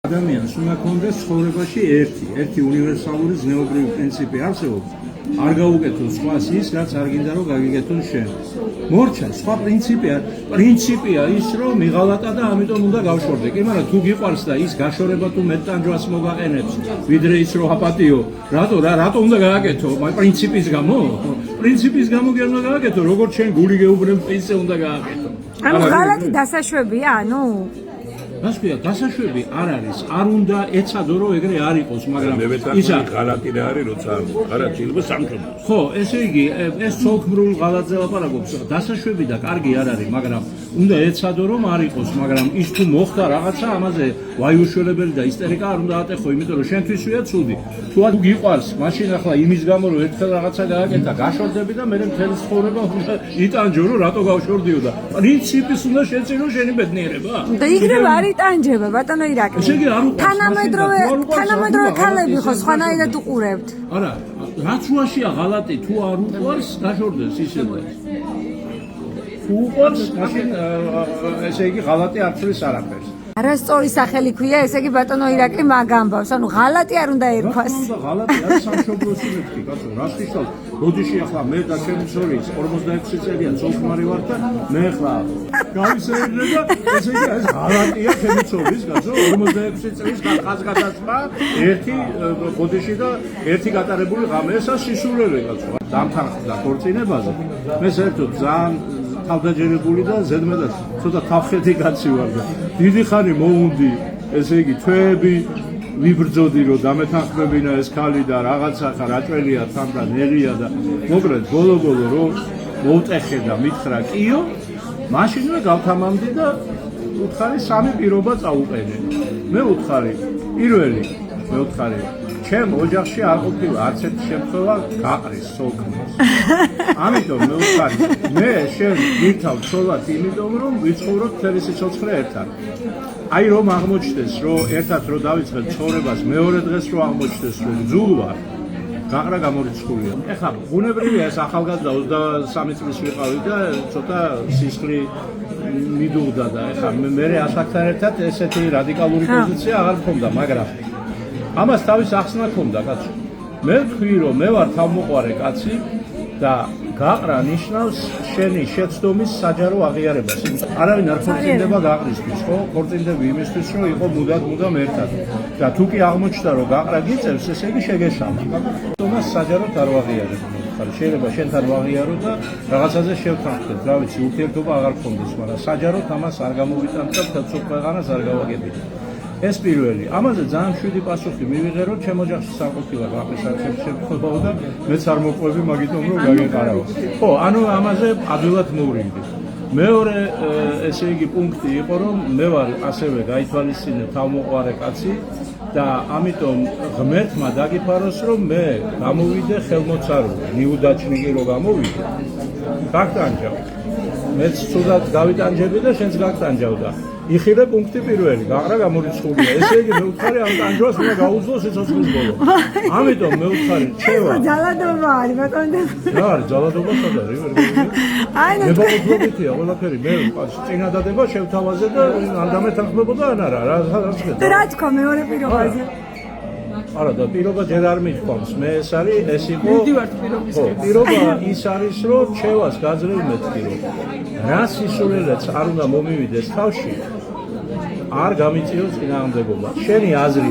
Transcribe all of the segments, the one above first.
ადამიანს უნდა კონდეს ცხოვრებაში ერთი უნივერსალური ზნეობრივი პრინციპი არსებობს. არ გაუკეთოს სხვას ის, რაც არ გინდა რომ გაგიკეთოს შენ. მორჩა, სხვა პრინციპია ის, რომ მიღალატა და ამიტომ უნდა გავშორდე. კი, მაგრამ თუ გიყვარს და ის გაშორება თუ მეტტანჯვას მოგაყენებს, ვიდრე ის რომ აპატიო, რატო უნდა გააკეთო? პრინციპის გამო? პრინციპის გამო კი არ უნდა გააკეთო, როგორც შენ გული გეუბნებს, ისე უნდა გააკეთო. ანუ ღალატი დასაშვებია, ანუ გასვია დასაშვები არ არის, არ უნდა ეცადო რომ ეგრე არ იყოს, მაგრამ ისა ღალატი რა არის, როცა ღალატი ილბა სამშობლოს. ხო, ესე იგი, ეს ცოლქმრულ ღალატზე ლაპარაკობს, დასაშვები და კარგი არ არის, მაგრამ უნდა ეცადო რომ არ იყოს, მაგრამ ის თუ მოხდა რაღაცა, ამაზე ვაიუშველებელი და ისტერიკა არ უნდა ატეხო, იმიტომ რომ შენთვისვია ცუდი. თუ არ გიყვარს, მაშინ ახლა იმის გამო რომ ერთხელ რაღაცა გააკეთა, გაშორდები და მე მთელი ცხოვრება უნდა იტანჯო რომ რატო გავშორდიო და პრინციპის უნდა შეწირო შენი ბედნიერება. და იგრევა არ იტანჯება, ბატონო ირაკლი. თანამედროვე ქალები ხო სხვანაირად უყურებთ? არა, რაც უაშია ღალატი, თუ არ უყვარს, გაშორდეს ისედაც. თუ უყვარს, მაშინ ესე იგი ღალატი არ ცვლის არაფერს. არასწორი სახელი ქვია, ესე იგი ბატონო ირაკლი მაგ ამბავს, ანუ ღალატი არ უნდა ერქვას. ღალატი არის სამშობლოში მეთქი, კაცო, რას ვიშალ? როდიში ახლა მე და ჩემი ცოლი 46 წელია ცოლქმარი ვარ და მე ახლა გავისეირნე და ესე იგი ეს ღალატია ჩემი ცოლის, კაცო, 46 წლის ხაზგადასმა ერთი ბოდიში და ერთი გატარებული ღამე, ესა სისულელე, კაცო. დამთანხმდა ქორწინებაზე. მე საერთოდ ძალიან თავდაჯერებული და ზედმეტად ცოტა თავხედი კაცი ვარ და დიდი ხანი მოუნდი, ესე იგი თვეები ვიბრძოდი რომ დამეთანხმებინა ეს ქალი და რაღაცა ხა რაჭველია თან და ნერია და მოკლედ ბოლო რომ მოვტეხე და მითხრა კიო, მაშინვე გავთამამდი და უთხარი სამი პირობა წაუყენე. მე უთხარი პირველი, მე უთხარი ჩემ ოჯახში არ ყოფილა არც ერთი შემთხვევა გაყრის სოქმის. ამიტომ მე ვუხარი, მე შენ გირთავ ცოლად იმიტომ რომ ვიცხოვრობ მთელი სიცოცხლე ერთად. აი რომ აღმოჩნდეს რომ ერთად რომ დავიწყებ ცხოვრებას, მეორე დღეს რომ აღმოჩნდეს რომ ძულ ვარ, გაყრა გამორიცხულია. ეხლა ბუნებრივია ეს ახალგაზრდა 23 წლის ვიყავი და ცოტა სისხლი მიდუღდა და ეხლა მე ასაკთან ერთად ესეთი რადიკალური პოზიცია აღარ მქონდა, მაგრამ ამას თავის ახსნა ქონდა, კაცო. მე ვთქვი რომ მე ვარ თავმოყვარე კაცი და გაყრა ნიშნავს შენი შეცდომის საჯარო აღიარებას. არავინ არ ქორწინდება გაყრისთვის, ხო? ქორწინდები იმისთვის, რომ იყო მუდამ ერთად. და თუ კი აღმოჩნდა, რომ გაყრა გიწევს, ესე იგი შეგესამა. თუმცა საჯაროდ არ ვაღიარებ. შეიძლება შენთან ვაღიარო და რაღაცაზე შევთანხმდეთ. რა ვიცი, ურთიერთობა აღარ გქონდეს, მაგრამ საჯაროდ ამას არ გამოვიტანთ და ცოტა ქვეყანას არ გავაგებინე. ეს პირველი. ამაზე ძალიან შვიდი პასუხი მივიღე, რომ ჩემ ოჯახში სამყოფილა გაყრის შემთხვევაა და მეც არ მოყვები მაგიტომ რომ გაგეყარავ. ხო, ანუ ამაზე ადვილად მოვრინდი. მეორე ესე იგი პუნქტი იყო, რომ მე ვარ ასევე გაითვალისწინე თავმოყვარე კაცი და ამიტომ ღმერთმა დაგიფაროს, რომ მე გამოვიდე ხელმოცარული, ნიუდაჩნიკი რომ გამოვიდე. გაგტანჯავ. მეც ცუდად გავიტანჯები და შენც გაგტანჯავ და იხილე პუნქტი პირველი, გაყრა გამორიცხულია. ესე იგი მე ვუთხარი ამ ტანჯვას უნდა გაუძლო სიცოცხლის ბოლო. ამიტომ მე ვუთხარი, ჩევა. ძალადობა არის, ბატონო. რა არის ძალადობა სადა არის? აი ნუ მებაღლობითია ყველაფერი, მე წინადადება შევთავაზე და არ დამეთანხმებოდა ან არა, რაც ხედავ. რა თქვა მეორე პირობაზე? არა და პირობა ჯერ არ მიხვავს. მე ეს იყო პირობა ის არის, რომ ჩევას გაძლევ მეთქი რომ რა სისულელეც არ უნდა მომივიდეს თავში, არ გამიწიოს წინააღმდეგობა. შენი აზრი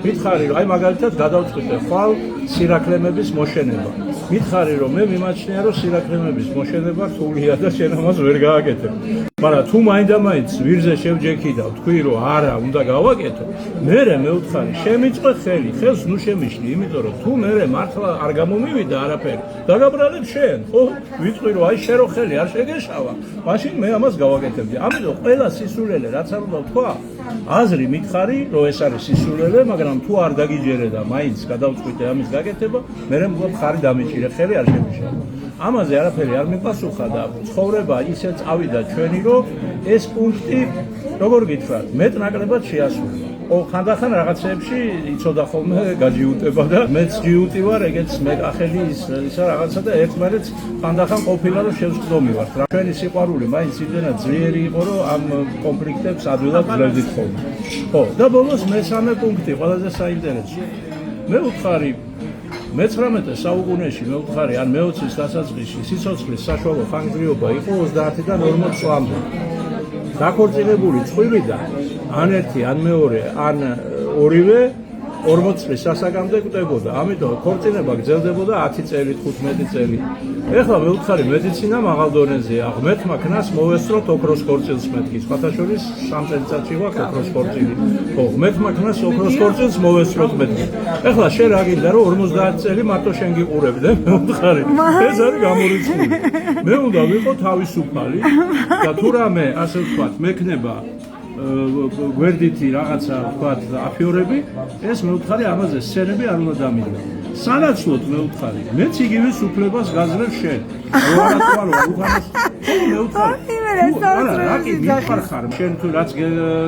მითხარი რომ აი მაგალითად გადავწყვიტე ხვალ სირაქლემების მოშენება. მითხარი რომ მე მიმაჩნია რომ სირაქლემების მოშენება რთულია და შენ ამას ვერ გააკეთებ. მაგრამ თუ მაინდამაინც ვირზე შევჯექი და ვთქვი რომ არა, უნდა გავაკეთო, მე ვუთხარი, შემიწყვე ხელი, ხელს ნუ შემიშლი, იმიტომ რომ თუ მე მართლა არ გამომივიდა არაფერი, დაგაბრალებ შენ, ხო? ვიტყვი რომ აი შენ რო ხელი არ შეგეშავა, მაშინ მე ამას გავაკეთებდი. ამიტომ ყველა სისულელე რაც არ უნდა თქვა, აზრი მითხარი რომ ეს არის სისულელე, მაგრამ თუ არ დაგიჯერე და მაინც გადავწყვიტე ამის გაკეთება, მე მხარი დამიჭირე, ხელი არ შემიშავა. ამაზე არაფერი არ მიპასუხა და ცხოვრება ისე წავიდა ჩვენი, რომ ეს პუნქტი, როგორ გითხრათ, მეტ ნაკლებად შეასრულა. ხანდახან რაღაცეებში იცოდა ხოლმე გაჯიუტება და მეც ჯიუტი ვარ, ეგეც მეკახელი ისა რაღაცა და ერთმანეთს ხანდახან ყოფილა რომ შევსწდომი ვართ. რა ჩვენი სიყვარული მაინც იმდენად ძლიერი იყო, რომ ამ კონფლიქტებს ადვილად ძლევდით ხოლმე. ხო, და ბოლოს მესამე პუნქტი, ყველაზე საინტერესო. მე ვუთხარი მე-19 საუკუნეში მე ვუთხარი ან მე-20-ის დასაწყისში სიცოცხლის საშუალო ხანგრძლივობა იყო 30-დან 40 წლამდე. დაქორწინებული წყვილიდან ან ერთი, ან მეორე, ან ორივე 40 წლის ასაკამდე კვდებოდა. ამიტომ ქორწინება გრძელდებოდა 10 წელი, 15 წელი. ეხლა მე ვუთხარი მედიცინა მაღალ დონეზეა. ღმერთმა ქნას მოვესწროთ ოქროს ქორწილს მეთქი. სხვათა შორის 3 წელიწადში გვაქვს ოქროს ქორწილი. ხო, ღმერთმა ქნას ოქროს ქორწილს მოვესწროთ მეთქი. ეხლა შენ რა გინდა რომ 50 წელი მარტო შენ გიყურებდე? მე ვუთხარი. ეს არის გამორიცხული. მე უნდა ვიყო თავისუფალი და თუ რამე ასე ვთქვათ, მექნება გვერდითი რაღაცა ვთქვათ აფიორები, ეს მე ვუთხარი ამაზე სცენები არ უნდა დამიდგა. სანაცვლოდ მე ვუთხარი, მეც იგივე უფლებას გაძლევ შენ. რო არა თვალო, უხანოს მე ვუთხარი. არა, კი მიხარხარ, შენ თუ რაც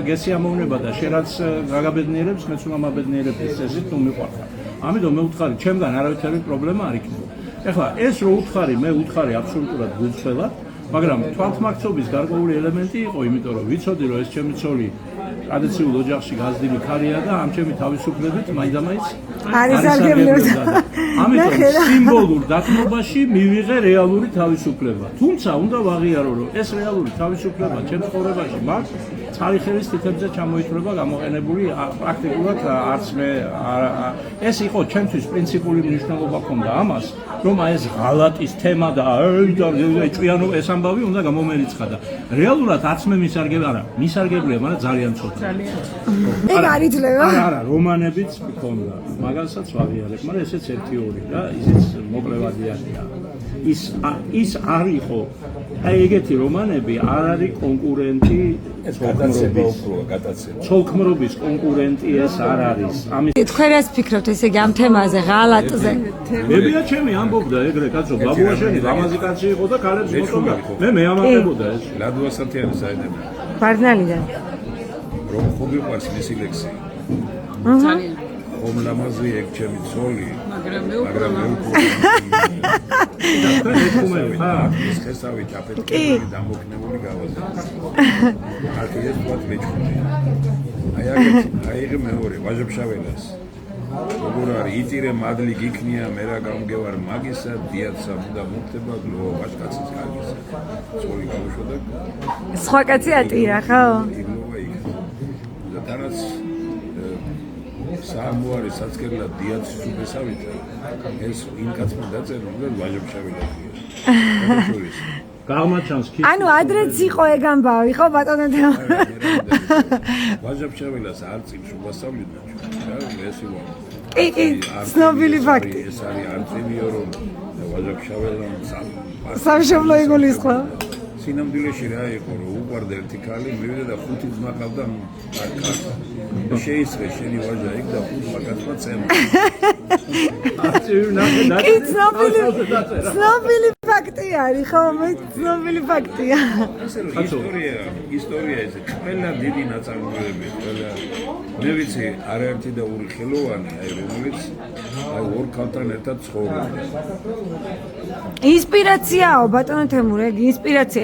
გესიამოვნება და შენ რაც გაგაბედნიერებს, მეც უნდა მაბედნიერებდეს წესით თუ მიყარხარ. ამიტომ მე ვუთხარი, ჩემგან არავითარი პრობლემა არ იქნება. ეხლა ეს რო ვუთხარი, მე ვუთხარი აბსოლუტურად გულწრფელად, მაგრამ თვალთმაქცობის გარკვეული ელემენტი იყო, იმიტომ რომ ვიცოდი რომ ეს ჩემი ცოლი ტრადიციულ ოჯახში გაზრდილი ქალია და ამ ჩემი თავისუფლებით მაინდამაინც არის სარგებლობდა. ამიტომ სიმბოლურ დათმობაში მივიღე რეალური თავისუფლება. თუმცა უნდა ვაღიარო რომ ეს რეალური თავისუფლება ჩემ ცხოვრებაში მაქვს ცალიხელის თითებზე ჩამოითვლება გამოყენებული პრაქტიკულად არც მე ეს იყო ჩემთვის პრინციპული მნიშვნელობა ჰქონდა ამას რომ ეს ღალატის თემა და ჭვიანო ეს ამბავი უნდა გამომერიცხადა. რეალურად არც მე მისარგებლია, მაგრამ ძალიან ცოტა. ეგ არ იძლევა? არა, რომანებიც მქონდა. მაგასაც ვაღიარებ, მაგრამ ესეც 1-2 და ისიც მოკლევადიანია. ის არ იყო. აი ეგეთი რომანები არ არის კონკურენტი ცოლქმრობის კონკურენტი ეს არ არის. ამის თქვენ რას ფიქრობთ ესე იგი ამ თემაზე, ღალატზე? მებია ჩემი ამბობდა ეგრე კაცო, ბაბუაშენი ლამაზი კაცი იყო და ქალებს მოწონდა. მე მეამაყებოდა ეს. ლადვასათიანი საერთოდ. ბარნალიდან. რომ ხომ მიყვარს მისი ლექსი. ძალიან. ხომ ლამაზი ეგ ჩემი ცოლი. მაგრამ მე ის ხესავი ტაფეტკები დამოქნებული გავაზრდა. აქ ეს ვარ მეჩხუბი. აი ეგ მეორე ვაჟებშაველას. როგორ არის იტირე მადლი გიქნია მე რა გამგევარ მაგისა დიაცა და მოხდება გლო ვაჟკაცის კარგისა. ცოლი გავუშვა და სხვა კაცი ატირა, ხო? იგლოვა იქ. და თანაც საამუარი საცკერლად დიაცის უფესავითა ეს იმ კაცმა დაწერა რომ ვაჟებშაველა ქვია. გამაჩანს კი. ანუ ადრეც იყო ეგ ამბავი, ხო ბატონო? ვაჟებშაველას არ წინს უასწავლიდა ჩვენ. ეს იყო. კი, ცნობილი ფაქტი. ეს არის არ წინიო რომ ვაჟებშაველამ სამშობლო იგულისხმო. სინამდვილეში რა იყო რომ უყვარდა ერთი ქალი, მივიდა და 5 ძმა ყავდა კაცს. შეისწრე შენი ვაჟა იქ და 5 კაცმა წემა. კი, ცნობილი ფაქტი არის, ხო, მე ცნობილი ფაქტია. ასე რომ ისტორია ეს ყველა დიდი ნაწარმოებები, ყველა მე ვიცი არაერთი და ორი ხელოვანი, აი რომელიც აი ორ ქალთან ერთად ცხოვრობდა. ინსპირაციაო ბატონო თემურ, ეგ ინსპირაცია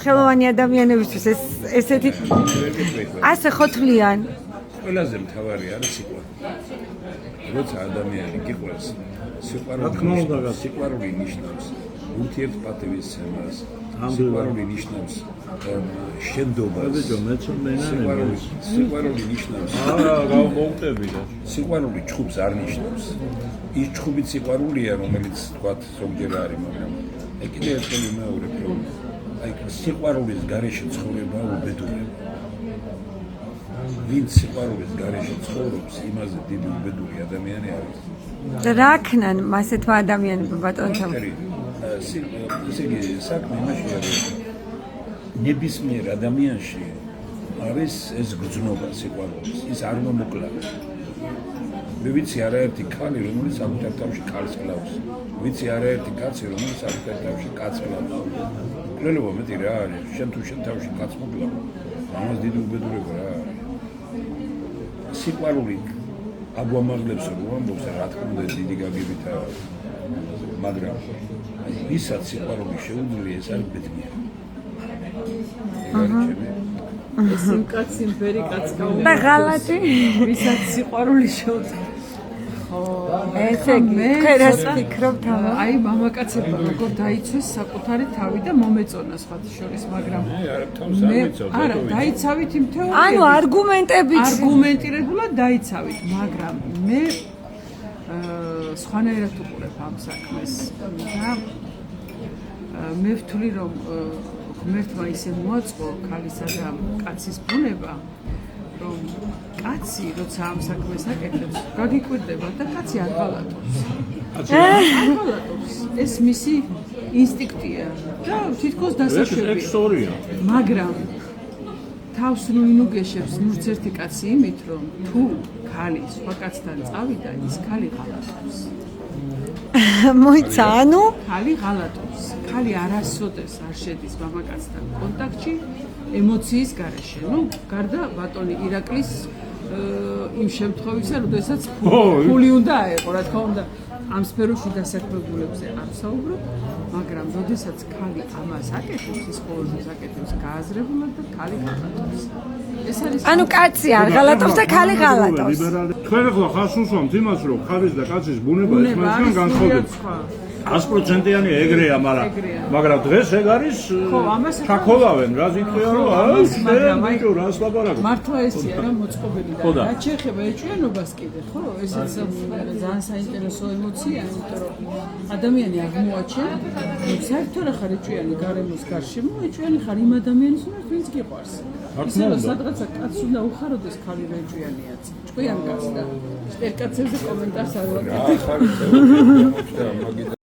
ხელოვანი ადამიანებისთვის ესეთი ასე ხოთლიან. ყველაზე მთავარი არის სიყვარული. როცა ადამიანი გიყვარს, სიყვარული ნიშნავს ურთიერთპატივისცემას, სიყვარული ნიშნავს შენდობას. სიყვარული ნიშნავს გავმოვტები და სიყვარული ჩხუბს არ ნიშნავს. ის ჩხუბით სიყვარულია, რომელიც თქვათ ზოგჯერ არის, მაგრამ ეგ კიდევ ერთხელ მეორე რომ აი სიყვარულის გარეშე ცხოვრება უბედურება. ვინც სიყვარულის გარეშე ცხოვრობს, იმაზე დიდი უბედური ადამიანი არის. რა ქნან ასეთმა ადამიანებმა ბატონო? ესე იგი, საქმე იმაშია, რომ ნებისმიერ ადამიანში არის ეს გრძნობა სიყვარულის, ის არ მომოკლა. მე ვიცი არაერთი ქალი, რომელიც საკუთარ თავში ქალს კლავს. ვიცი არაერთი კაცი, რომელიც საკუთარ თავში კაცს კლავს. მკვლელობა მეტი რა არის, შენ თუ შენ თავში კაცს მოკლავ, ამას დიდი უბედურება რა არის. სიყვარული აგვამაღლებს რომ ამბობს რა თქმა უნდა დიდი გაგებითა მაგრამ ვისაც სიყვარული შეუძლია ეს არის ბედნიერი ეს იმ კაცი იმპერი კაც და ღალატი ვისაც სიყვარული შეუძლია ესე იგი ქერას ფიქრობთ ამა აი მამაკაცებმა როგორ დაიცვეს საკუთარი თავი და მომეწონა სხვათა შორის მაგრამ არა დაიცავით იმ თეორიებით ანუ არგუმენტებით არგუმენტირებულად დაიცავით მაგრამ მე სხვანაირად უყურებ ამ საქმეს და მე ვთვლი რომ ღმერთმა ისე მოაწყო ქალისა და კაცის ბუნება რომ კაცი როცა ამ საქმეს აკეთებს გაგიკვირდება და კაცი არ ღალატობს ეს მისი ინსტინქტია და თითქოს დასაშვებია მაგრამ თავს ნუ ინუგეშებს ნურც ერთი კაცი იმით რომ თუ ქალი სხვა კაცთან წავიდა ის ქალი ღალატობს მოიცა ანუ ქალი ღალატობს ქალი არასოდეს არ შედის მამაკაცთან კონტაქტში ემოციის გარეშე ნუ გარდა ბატონი ირაკლის იმ შემთხვევისა როდესაც ფული უნდა აეყო რა თქმა უნდა ამ სფეროში დასაქმებულებზე არ საუბრობ მაგრამ როდესაც ქალი ამას აკეთებს ის ყოველთვის აკეთებს გააზრებულად და ქალი ღალატობს ეს არის ანუ კაცი არ ღალატობს და ქალი ღალატობს თქვენ ახლა ხას უსვამთ იმას რომ ქალის და კაცის ბუნება ერთმანეთთან განსხვავდება 100%-იანი ეგრეა, მაგრამ დღეს ეგ არის ჩაქოლავენ, რა ზიტყვია რომ ბიჭო რას ლაპარაკობ. მართლა ესია რა მოწყობილი და რაც შეეხება ეჭვიანობას კიდე, ხო? ესეც ძალიან საინტერესო ემოცია, იმიტომ რომ ადამიანი აღმოაჩენ, რომ საერთოდ რა ხარ ეჭვიანი გარემოს გარშემო, ეჭვიანი ხარ იმ ადამიანის მიმართ, ვინც გიყვარს. ისე რომ სადღაცა კაცს უნდა უხაროდეს ქალი რა ეჭვიანიაც. ჭკვიან კაცს და შტერკაცებზე კომენტარს არ ვაკეთებ.